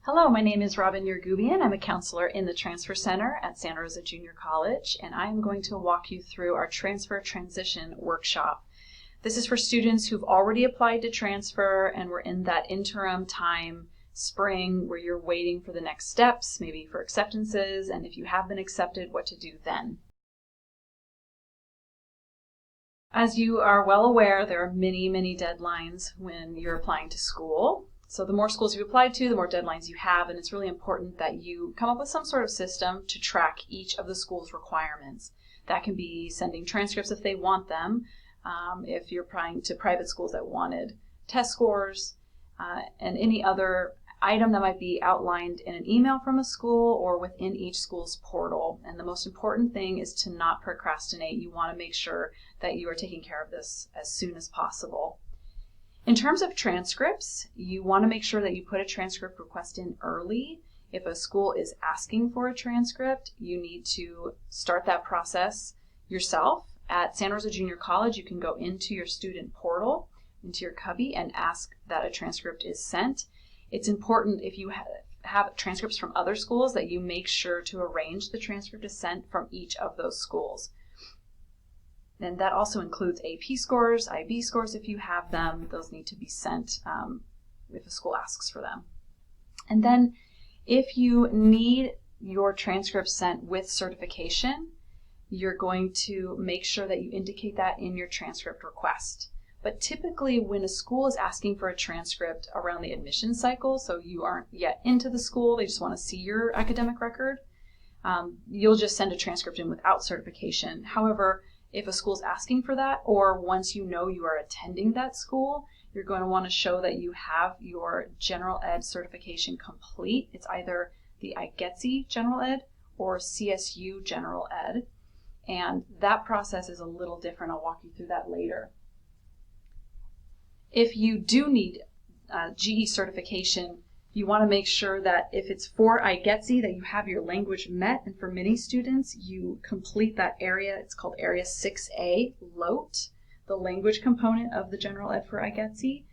Hello, my name is Robin Yergubian. I'm a counselor in the Transfer Center at Santa Rosa Junior College, and I am going to walk you through our Transfer Transition Workshop. This is for students who've already applied to transfer and we're in that interim time, spring, where you're waiting for the next steps, maybe for acceptances, and if you have been accepted, what to do then. As you are well aware, there are many deadlines when you're applying to school. So the more schools you apply to, the more deadlines you have, and it's really important that you come up with some sort of system to track each of the school's requirements. That can be sending transcripts if they want them, if you're applying to private schools that wanted test scores, and any other item that might be outlined in an email from a school or within each school's portal. And the most important thing is to not procrastinate. You want to make sure that you are taking care of this as soon as possible. In terms of transcripts, you want to make sure that you put a transcript request in early. If a school is asking for a transcript, you need to start that process yourself. At Santa Rosa Junior College, you can go into your student portal, into your cubby, and ask that a transcript is sent. It's important if you have transcripts from other schools that you make sure to arrange the transcript is sent from each of those schools. And that also includes AP scores, IB scores if you have them. Those need to be sent if a school asks for them. And then if you need your transcript sent with certification, you're going to make sure that you indicate that in your transcript request. But typically when a school is asking for a transcript around the admission cycle, so you aren't yet into the school, they just want to see your academic record, you'll just send a transcript in without certification. However, if a school's asking for that, or once you know you are attending that school, you're going to want to show that you have your general ed certification complete. It's either the IGETC general ed or CSU general ed. And that process is a little different. I'll walk you through that later. If you do need GE certification, you want to make sure that if it's for IGETC that you have your language met, and for many students you complete that area. It's called Area 6A, LOTE, the language component of the general ed for IGETC.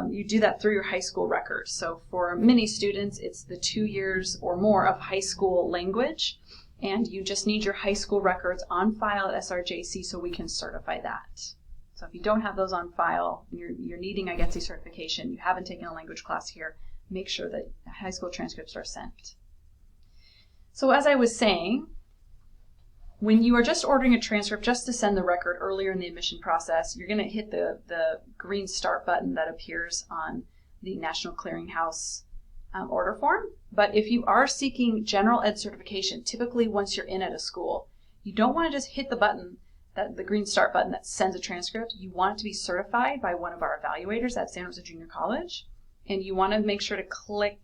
You do that through your high school records. So for many students it's the 2 years or more of high school language, and you just need your high school records on file at SRJC so we can certify that. So if you don't have those on file, you're needing IGETC certification, you haven't taken a language class here, make sure that high school transcripts are sent. So as I was saying, when you are just ordering a transcript just to send the record earlier in the admission process, you're going to hit the green start button that appears on the National Clearinghouse order form. But if you are seeking general ed certification, typically once you're in at a school, you don't want to just hit the button, the green start button that sends a transcript. You want it to be certified by one of our evaluators at Santa Rosa Junior College. And you want to make sure to click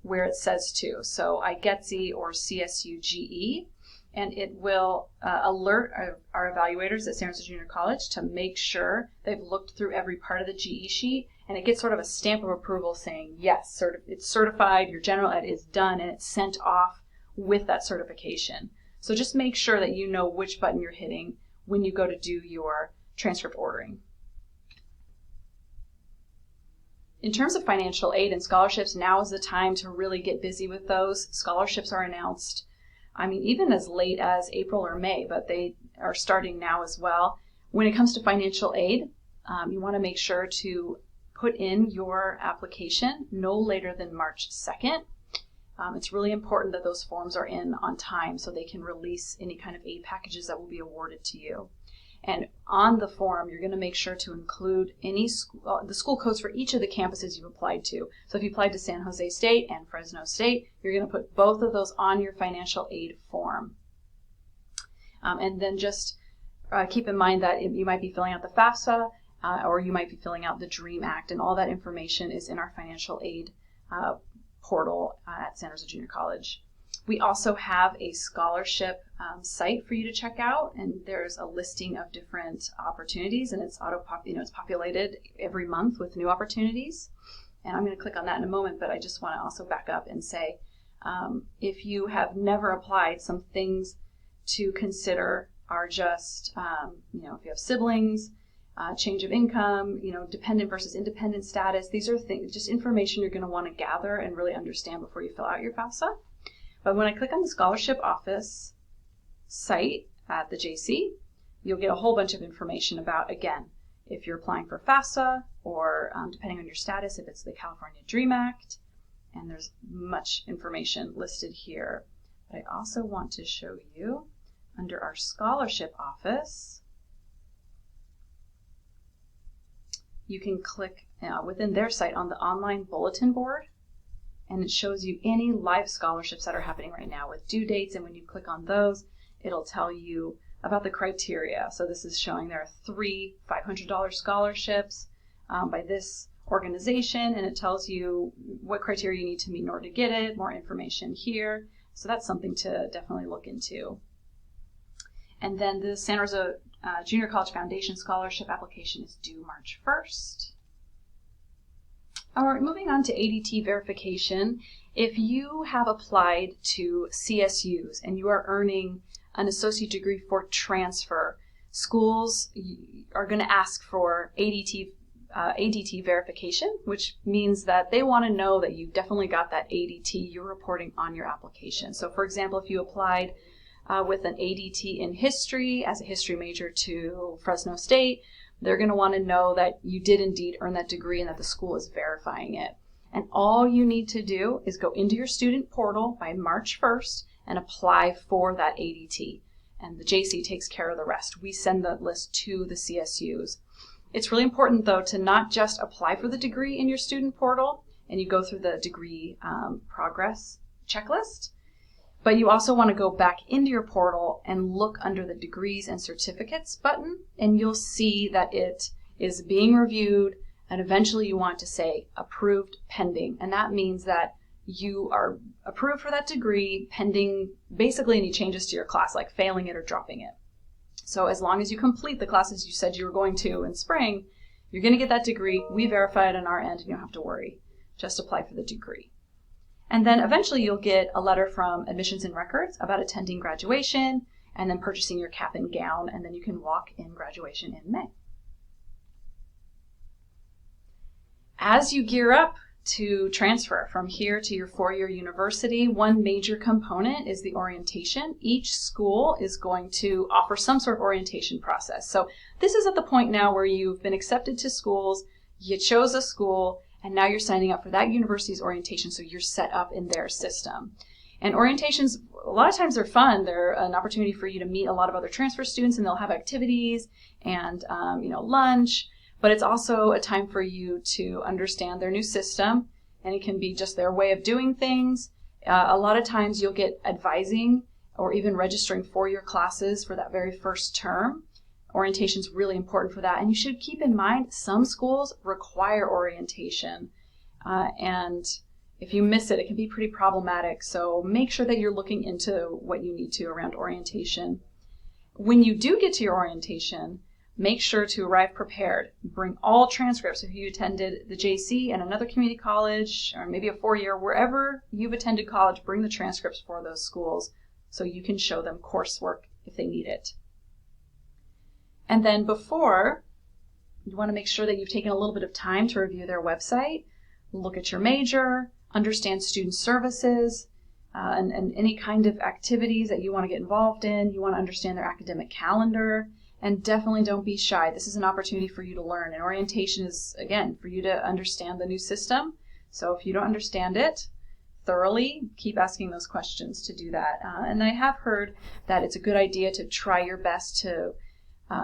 where it says to, so IGETC or CSU GE, and it will alert our evaluators at Santa Rosa Junior College to make sure they've looked through every part of the GE sheet, and it gets sort of a stamp of approval saying, yes, it's certified, your general ed is done, and it's sent off with that certification. So just make sure that you know which button you're hitting when you go to do your transcript ordering. In terms of financial aid and scholarships, now is the time to really get busy with those. Scholarships are announced, even as late as April or May, but they are starting now as well. When it comes to financial aid, you want to make sure to put in your application no later than March 2nd. It's really important that those forms are in on time so they can release any kind of aid packages that will be awarded to you. And on the form, you're going to make sure to include the school codes for each of the campuses you've applied to. So if you applied to San Jose State and Fresno State, you're going to put both of those on your financial aid form. And then just keep in mind that you might be filling out the FAFSA or you might be filling out the DREAM Act, and all that information is in our financial aid portal at Santa Rosa Junior College. We also have a scholarship site for you to check out, and there's a listing of different opportunities, and it's it's populated every month with new opportunities. And I'm going to click on that in a moment, but I just want to also back up and say, if you have never applied, some things to consider are just, if you have siblings, change of income, dependent versus independent status. These are things, just information you're going to want to gather and really understand before you fill out your FAFSA. But when I click on the Scholarship Office site at the JC, you'll get a whole bunch of information about, again, if you're applying for FAFSA or depending on your status, if it's the California DREAM Act, and there's much information listed here. But I also want to show you under our Scholarship Office, you can click within their site on the online bulletin board, and it shows you any live scholarships that are happening right now with due dates, and when you click on those, it'll tell you about the criteria. So this is showing there are 3 $500 scholarships by this organization, and it tells you what criteria you need to meet in order to get it, more information here. So that's something to definitely look into. And then the Santa Rosa Junior College Foundation Scholarship application is due March 1st. All right, moving on to ADT verification. If you have applied to CSUs and you are earning an associate degree for transfer, schools are going to ask for ADT verification, which means that they want to know that you definitely got that ADT you're reporting on your application. So for example, if you applied with an ADT in history as a history major to Fresno State, they're going to want to know that you did indeed earn that degree and that the school is verifying it. And all you need to do is go into your student portal by March 1st and apply for that ADT. And the JC takes care of the rest. We send the list to the CSUs. It's really important, though, to not just apply for the degree in your student portal and you go through the degree progress checklist, but you also want to go back into your portal and look under the degrees and certificates button, and you'll see that it is being reviewed, and eventually you want to say approved pending. And that means that you are approved for that degree pending basically any changes to your class, like failing it or dropping it. So as long as you complete the classes you said you were going to in spring, you're going to get that degree. We verify it on our end, and you don't have to worry. Just apply for the degree. And then eventually you'll get a letter from Admissions and Records about attending graduation and then purchasing your cap and gown, and then you can walk in graduation in May. As you gear up to transfer from here to your four-year university, one major component is the orientation. Each school is going to offer some sort of orientation process. So this is at the point now where you've been accepted to schools, you chose a school, and now you're signing up for that university's orientation, so you're set up in their system. And orientations, a lot of times they're fun. They're an opportunity for you to meet a lot of other transfer students, and they'll have activities and lunch. But it's also a time for you to understand their new system, and it can be just their way of doing things. A lot of times you'll get advising or even registering for your classes for that very first term. Orientation is really important for that. And you should keep in mind some schools require orientation. And if you miss it, it can be pretty problematic. So make sure that you're looking into what you need to around orientation. When you do get to your orientation, make sure to arrive prepared. Bring all transcripts. If you attended the JC and another community college, or maybe a four-year, wherever you've attended college, bring the transcripts for those schools so you can show them coursework if they need it. And then before, you want to make sure that you've taken a little bit of time to review their website, look at your major, understand student services, and any kind of activities that you want to get involved in. You want to understand their academic calendar. And definitely don't be shy. This is an opportunity for you to learn. And orientation is, again, for you to understand the new system. So if you don't understand it thoroughly, keep asking those questions to do that. And I have heard that it's a good idea to try your best to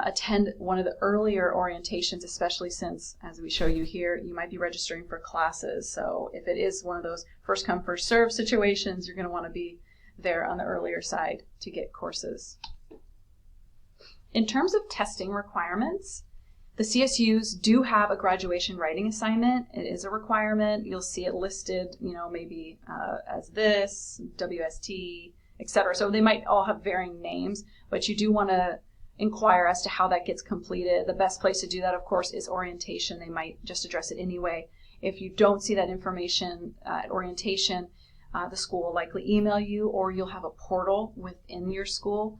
attend one of the earlier orientations, especially since, as we show you here, you might be registering for classes. So if it is one of those first come, first serve situations, you're going to want to be there on the earlier side to get courses. In terms of testing requirements, the CSUs do have a graduation writing assignment. It is a requirement. You'll see it listed, maybe as this, WST, etc. So they might all have varying names, but you do want to inquire as to how that gets completed. The best place to do that, of course, is orientation. They might just address it anyway. If you don't see that information at orientation, the school will likely email you, or you'll have a portal within your school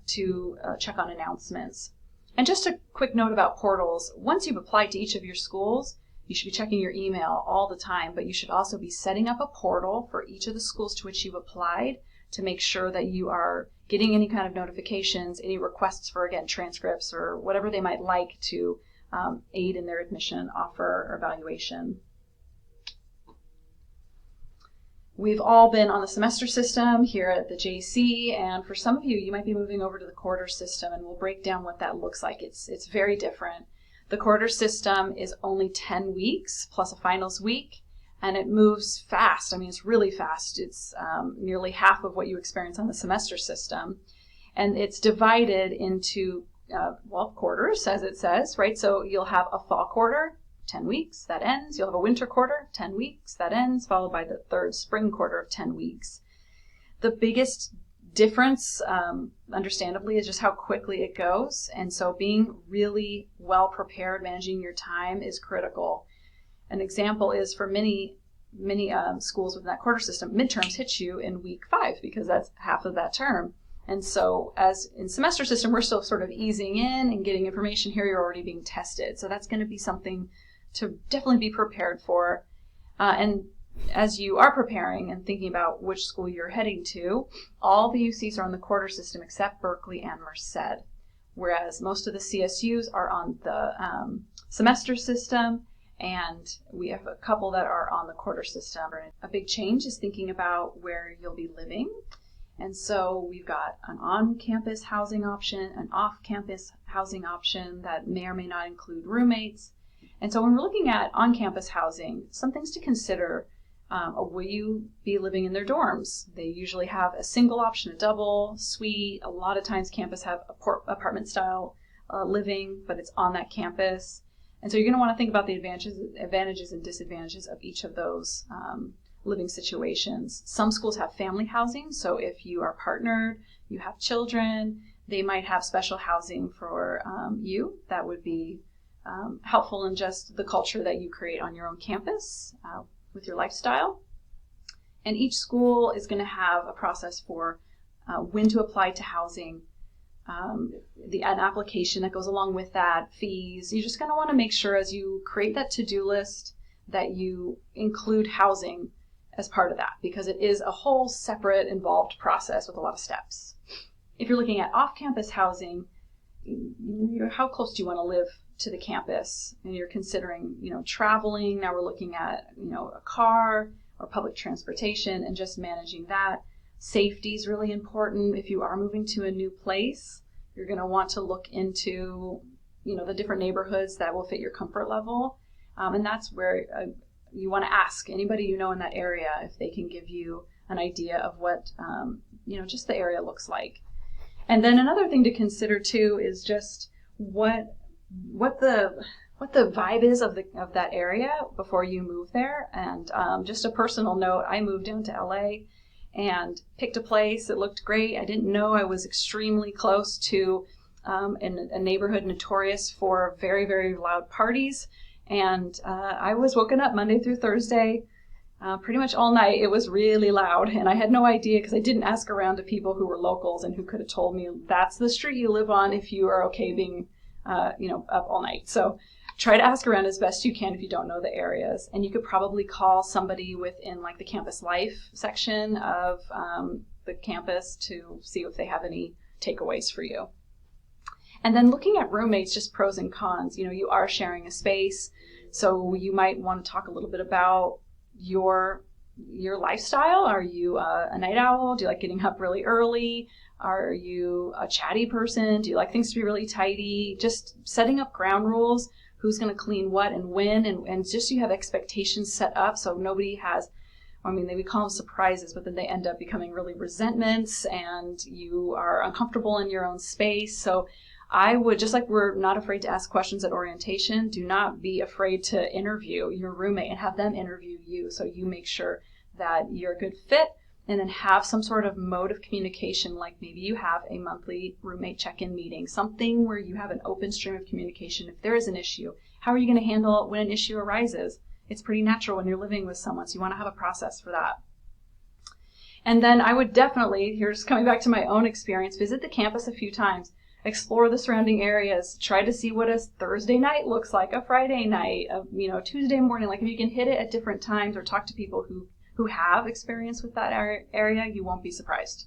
to check on announcements. And just a quick note about portals. Once you've applied to each of your schools, you should be checking your email all the time, but you should also be setting up a portal for each of the schools to which you've applied to make sure that you are getting any kind of notifications, any requests for, again, transcripts or whatever they might like to aid in their admission, offer, or evaluation. We've all been on the semester system here at the JC, and for some of you, you might be moving over to the quarter system, and we'll break down what that looks like. It's very different. The quarter system is only 10 weeks plus a finals week, and it moves fast. I mean, it's really fast. It's nearly half of what you experience on the semester system, and it's divided into, quarters, as it says, right? So you'll have a fall quarter, 10 weeks, that ends. You'll have a winter quarter, 10 weeks, that ends, followed by the third spring quarter of 10 weeks. The biggest difference, understandably, is just how quickly it goes. And so being really well prepared, managing your time is critical. An example is for many schools within that quarter system, midterms hit you in week 5 because that's half of that term. And so as in semester system, we're still sort of easing in and getting information. Here you're already being tested. So that's going to be something to definitely be prepared for. And as you are preparing and thinking about which school you're heading to, all the UCs are on the quarter system except Berkeley and Merced, whereas most of the CSUs are on the semester system, and we have a couple that are on the quarter system. A big change is thinking about where you'll be living. And so we've got an on-campus housing option, an off-campus housing option that may or may not include roommates. And so when we're looking at on-campus housing, some things to consider. Will you be living in their dorms? They usually have a single option, a double, suite. A lot of times campus have apartment-style living, but it's on that campus. And so you're going to want to think about the advantages and disadvantages of each of those living situations. Some schools have family housing, so if you are partnered, you have children, they might have special housing for you. That would be helpful in just the culture that you create on your own campus with your lifestyle. And each school is going to have a process for when to apply to housing, an application that goes along with that, fees. You're just going to want to make sure as you create that to-do list that you include housing as part of that, because it is a whole separate involved process with a lot of steps. If you're looking at off-campus housing, how close do you want to live to the campus? And you're considering, traveling. Now we're looking at, a car or public transportation and just managing that. Safety is really important. If you are moving to a new place, you're going to want to look into, the different neighborhoods that will fit your comfort level. And that's where you want to ask anybody you know in that area if they can give you an idea of what, just the area looks like. And then another thing to consider too is just what the vibe is of that area before you move there. And just a personal note, I moved down to LA and picked a place. It looked great. I didn't know I was extremely close to a neighborhood notorious for very, very loud parties. And I was woken up Monday through Thursday, pretty much all night. It was really loud, and I had no idea because I didn't ask around to people who were locals and who could have told me that's the street you live on if you are okay being, up all night. So try to ask around as best you can if you don't know the areas. And you could probably call somebody within like the campus life section of the campus to see if they have any takeaways for you. And then looking at roommates, just pros and cons. You are sharing a space, so you might want to talk a little bit about your lifestyle. Are you a night owl? Do you like getting up really early? Are you a chatty person? Do you like things to be really tidy? Just setting up ground rules. Who's going to clean what and when, and just you have expectations set up so nobody has, we call them surprises, but then they end up becoming really resentments and you are uncomfortable in your own space. So I would, just like we're not afraid to ask questions at orientation, do not be afraid to interview your roommate and have them interview you so you make sure that you're a good fit, and then have some sort of mode of communication, like maybe you have a monthly roommate check-in meeting, something where you have an open stream of communication. If there is an issue, how are you going to handle it when an issue arises? It's pretty natural when you're living with someone, so you want to have a process for that. And then I would definitely, here's coming back to my own experience, visit the campus a few times. explore the surrounding areas, try to see what a Thursday night looks like, a Friday night, Tuesday morning. Like if you can hit it at different times or talk to people who have experience with that area, you won't be surprised.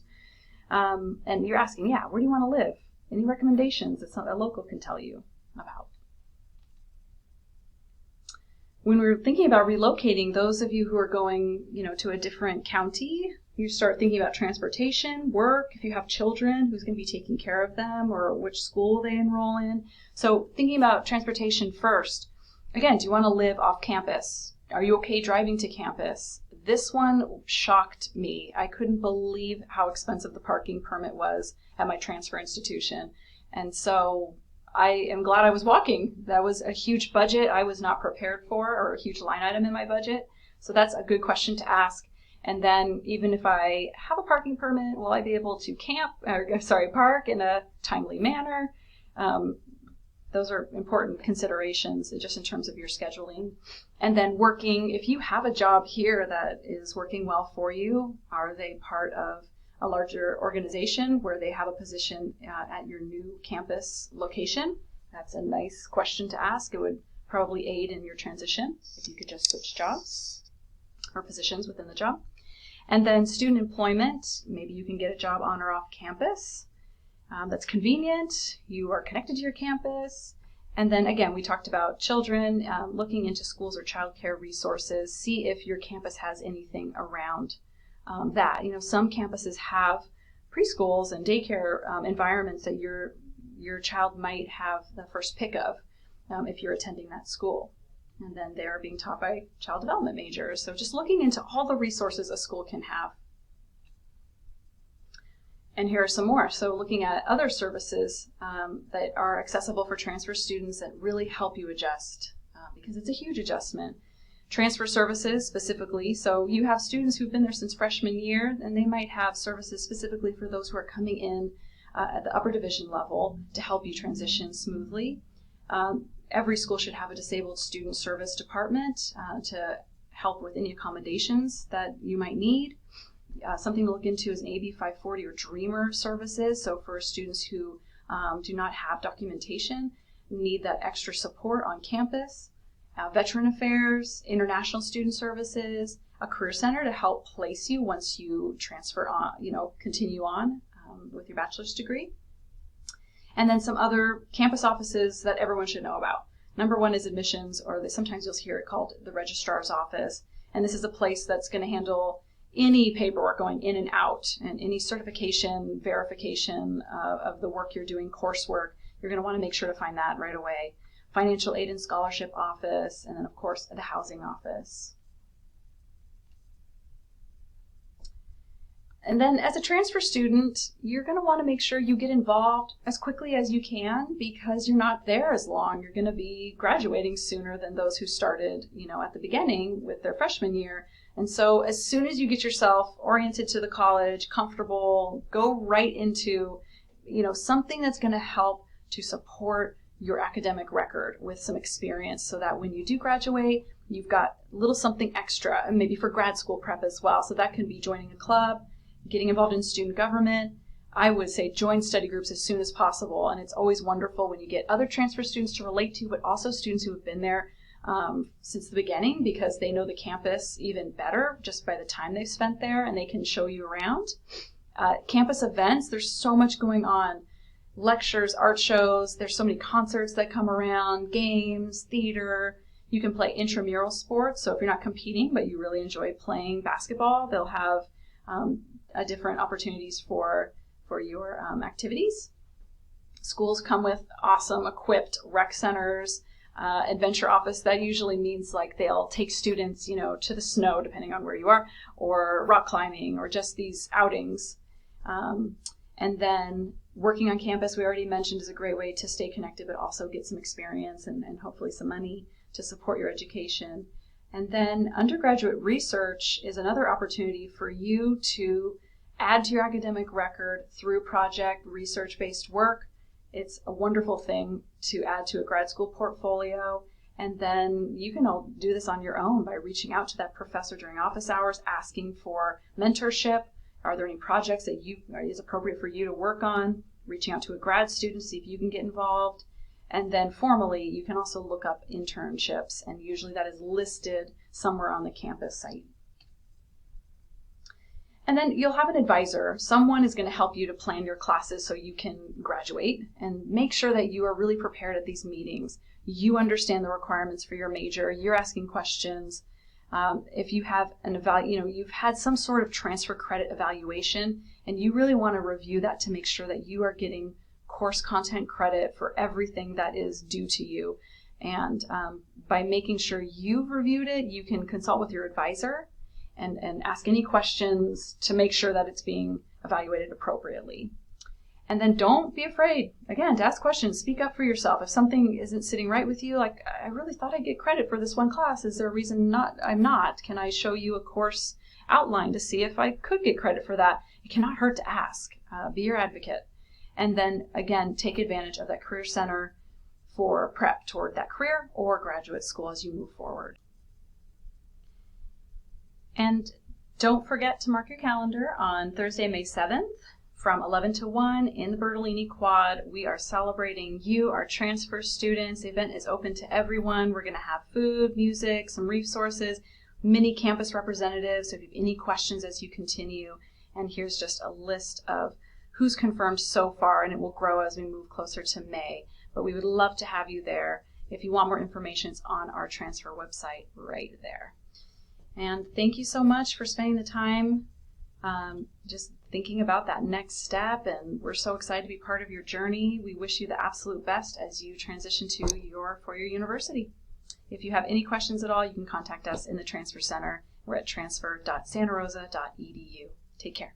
And you're asking, where do you want to live? Any recommendations that a local can tell you about? When we're thinking about relocating, those of you who are going, to a different county, you start thinking about transportation, work, if you have children, who's going to be taking care of them, or which school they enroll in. So thinking about transportation first. Again, do you want to live off campus? Are you okay driving to campus? This one shocked me. I couldn't believe how expensive the parking permit was at my transfer institution. And so I am glad I was walking. That was a huge budget I was not prepared for, or a huge line item in my budget. So that's a good question to ask. And then even if I have a parking permit, will I be able to park in a timely manner? Those are important considerations just in terms of your scheduling. And then working, if you have a job here that is working well for you, are they part of a larger organization where they have a position at your new campus location? That's a nice question to ask. It would probably aid in your transition if you could just switch jobs or positions within the job. And then student employment, maybe you can get a job on or off campus that's convenient, you are connected to your campus. And then again, we talked about children, looking into schools or childcare resources, see if your campus has anything around that. Some campuses have preschools and daycare environments that your child might have the first pick of if you're attending that school. And then they are being taught by child development majors. So just looking into all the resources a school can have. And here are some more. So looking at other services that are accessible for transfer students that really help you adjust, because it's a huge adjustment. Transfer services specifically, so you have students who've been there since freshman year, and they might have services specifically for those who are coming in at the upper division level to help you transition smoothly. Every school should have a disabled student service department to help with any accommodations that you might need. Something to look into is an AB 540 or Dreamer services. So for students who do not have documentation, need that extra support on campus. Veteran Affairs, International Student Services, a career center to help place you once you transfer on, continue on with your bachelor's degree. And then some other campus offices that everyone should know about. Number one is admissions, or sometimes you'll hear it called the registrar's office. And this is a place that's going to handle any paperwork going in and out, and any certification, verification of the work you're doing, coursework. You're going to want to make sure to find that right away. Financial aid and scholarship office, and then of course the housing office. And then as a transfer student, you're going to want to make sure you get involved as quickly as you can, because you're not there as long. You're going to be graduating sooner than those who started, at the beginning with their freshman year. And so as soon as you get yourself oriented to the college, comfortable, go right into, something that's going to help to support your academic record with some experience, so that when you do graduate, you've got a little something extra, and maybe for grad school prep as well. So that can be joining a club, getting involved in student government. I would say join study groups as soon as possible. And it's always wonderful when you get other transfer students to relate to, but also students who have been there since the beginning, because they know the campus even better just by the time they've spent there, and they can show you around. Campus events, there's so much going on. Lectures, art shows, there's so many concerts that come around, games, theater. You can play intramural sports. So if you're not competing, but you really enjoy playing basketball, they'll have different opportunities for your activities. Schools come with awesome equipped rec centers, adventure office. That usually means like they'll take students, to the snow, depending on where you are, or rock climbing, or just these outings. And then working on campus, we already mentioned, is a great way to stay connected, but also get some experience and hopefully some money to support your education. And then undergraduate research is another opportunity for you to add to your academic record through project research-based work. It's a wonderful thing to add to a grad school portfolio. And then you can all do this on your own by reaching out to that professor during office hours, asking for mentorship. Are there any projects that is appropriate for you to work on? reaching out to a grad student to see if you can get involved. And then formally, you can also look up internships, and usually that is listed somewhere on the campus site. And then you'll have an advisor. Someone is going to help you to plan your classes so you can graduate, and make sure that you are really prepared at these meetings. You understand the requirements for your major. You're asking questions. If you have you've had some sort of transfer credit evaluation, and you really want to review that to make sure that you are getting course content credit for everything that is due to you. And by making sure you've reviewed it, you can consult with your advisor and ask any questions to make sure that it's being evaluated appropriately. And then don't be afraid, again, to ask questions. Speak up for yourself. If something isn't sitting right with you, like, I really thought I'd get credit for this one class. Is there a reason I'm not? Can I show you a course outline to see if I could get credit for that? It cannot hurt to ask. Be your advocate. And then, again, take advantage of that Career Center for prep toward that career or graduate school as you move forward. And don't forget to mark your calendar on Thursday, May 7th from 11 to 1 in the Bertolini Quad. We are celebrating you, our transfer students. The event is open to everyone. We're going to have food, music, some resources, many campus representatives. So if you have any questions as you continue, and here's just a list of who's confirmed so far, and it will grow as we move closer to May. But we would love to have you there. If you want more information, it's on our transfer website right there. And thank you so much for spending the time just thinking about that next step. And we're so excited to be part of your journey. We wish you the absolute best as you transition to your four-year university. If you have any questions at all, you can contact us in the Transfer Center. We're at transfer.santarosa.edu. Take care.